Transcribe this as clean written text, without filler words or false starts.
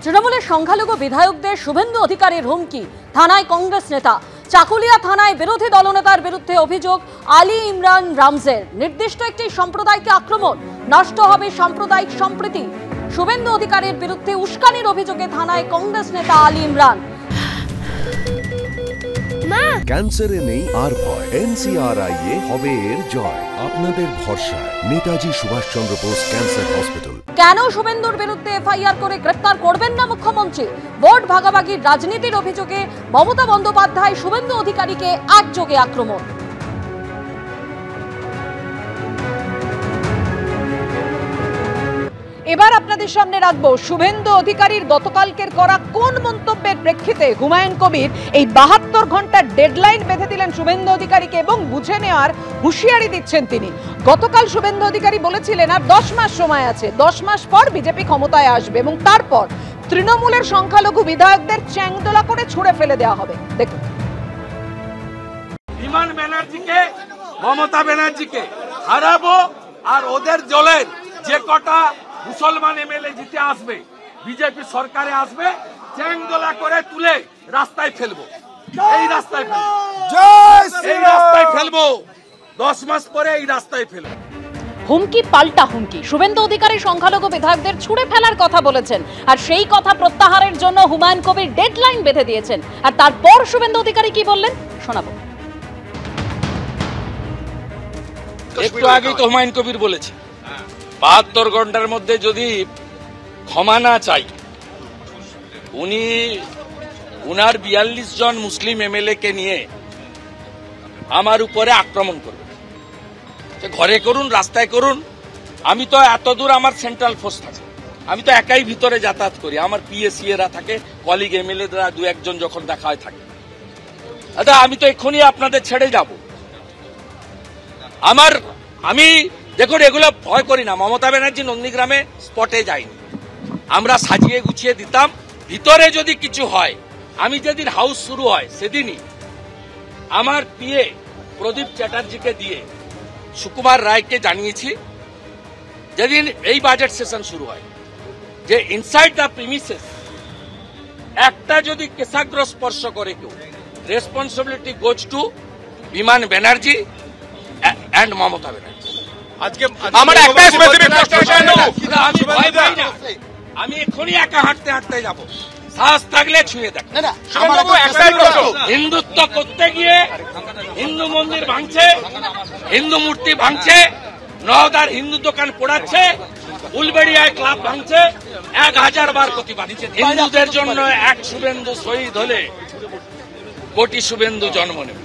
তৃণমূলের সংখ্যালঘু বিধায়কদের শুভেন্দু অধিকারীর হুমকি, থানায় কংগ্রেস নেতা। চাকুলিয়া থানায় বিরোধী দলনেতার বিরুদ্ধে অভিযোগ আলী ইমরান রামজের। নির্দিষ্ট একটি সম্প্রদায়কে আক্রমণ, নষ্ট হবে সাম্প্রদায়িক সম্প্রীতি। শুভেন্দু অধিকারীর বিরুদ্ধে উস্কানির অভিযোগে থানায় কংগ্রেস নেতা আলী ইমরান। ক্যান্সারে নেই আর ভয়, NCRI হবে এর জয়। আপনাদের ভরসা নেতাজি সুভাষচন্দ্র বোস ক্যান্সার হসপিটাল। কেন শুভেন্দুর বিরুদ্ধে এফআইআর করে গ্রেফতার করবেন না মুখ্যমন্ত্রী? ভোট ভাগাভাগির রাজনীতির অভিযোগে মমতা বন্দ্যোপাধ্যায় শুভেন্দু অধিকারীকে একযোগে আক্রমণ। এবার আপনাদের সামনে রাখবো শুভেন্দু অধিকারীর গতকালকের করা কোন মন্তব্যের প্রেক্ষিতে হুমায়ুন কবির এই 72 ঘন্টার ডেডলাইন বেঁধে দিলেন শুভেন্দু অধিকারীকে এবং বুঝে নেওয়ার হুঁশিয়ারি দিচ্ছেন তিনি। গতকাল শুভেন্দু অধিকারী বলেছিলেন আর 10 মাস সময় আছে, 10 মাস পর বিজেপি ক্ষমতায় আসবে এবং তারপর তৃণমূলের সংখ্যালঘু বিধায়কদের চ্যাংদোলা করে ছুঁড়ে ফেলে দেওয়া হবে। দেখুন, বিমান ব্যানার্জিকে, মমতা ব্যানার্জিকে হারাবো আর ওদের দলের যে কটা মুসলমান এমএলএ জিতে আসবে, বিজেপি সরকারে আসবে, চ্যাংদোলা করে তুলে রাস্তায় ফেলবো। এই রাস্তায় ফেলবো, এই রাস্তায় ফেলবো, 10 মাস পরে এই রাস্তায় ফেলবো। হুমকি পাল্টা হুমকি। শুভেন্দু অধিকারী সংখ্যালঘু বিধায়কদের ছুঁড়ে ফেলার কথা বলেছেন আর সেই কথা প্রত্যাহারের জন্য হুমায়ুন কবির ডেডলাইন বেঁধে দিয়েছেন। আর তারপর শুভেন্দু অধিকারী কি বললেন শোনাবো। একটু আগেই তো হুমায়ুন কবির বলেছে 72 ঘন্টার মধ্যে যদি ক্ষমা না চাই, উনি উনার 42 জন মুসলিম এমএলএ কে নিয়ে আমার উপরে আক্রমণ করবেন। ঘরে করুন, রাস্তায় করুন। আমি তো এত দূর, আমার সেন্ট্রাল ফোর্স থাকে, আমি তো একাই ভিতরে যাতায়াত করি, আমার পিএসসি এরা থাকে, কলিগ এমএলএরা 2-1 জন যখন দেখা হয় থাকে। আচ্ছা, আমি তো এক্ষুনি আপনাদের ছেড়ে যাব। আমি দেখুন, এগুলো ভয় করি না। মমতা ব্যানার্জি নন্দীগ্রামে স্পটে যায়নি, আমরা সাজিয়ে গুছিয়ে দিতাম। ভিতরে যদি কিছু হয়, আমি যেদিন হাউস শুরু হয় সেদিনই আমার পিএ প্রদীপ চ্যাটার্জিকে দিয়ে সুকুমার রায়কে জানিয়েছি, যেদিন এই বাজেট সেশন শুরু হয়, যে ইনসাইড দ্য প্রিমিসেস একটা যদি কেশাগ্র স্পর্শ করে কেউ, রেসপন্সিবিলিটি গোজ টু বিমান ব্যানার্জি অ্যান্ড মমতা ব্যানার্জি। আমার একটা স্পেসিফিক আমি এক্ষুনি একা হাঁটতে হাঁটতে যাব, সাহস থাকলে ছুঁয়ে দেখ। হিন্দুত্ব করতে গিয়ে হিন্দু মন্দির ভাঙছে, হিন্দু মূর্তি ভাঙছে, নওদার হিন্দু দোকান পোড়াচ্ছে, উলবেড়িয়ায় ক্লাব ভাঙছে, 1000 বার প্রতিবাদ। হিন্দুদের জন্য এক শুভেন্দু শহীদ হলে কোটি শুভেন্দু জন্ম নেবে।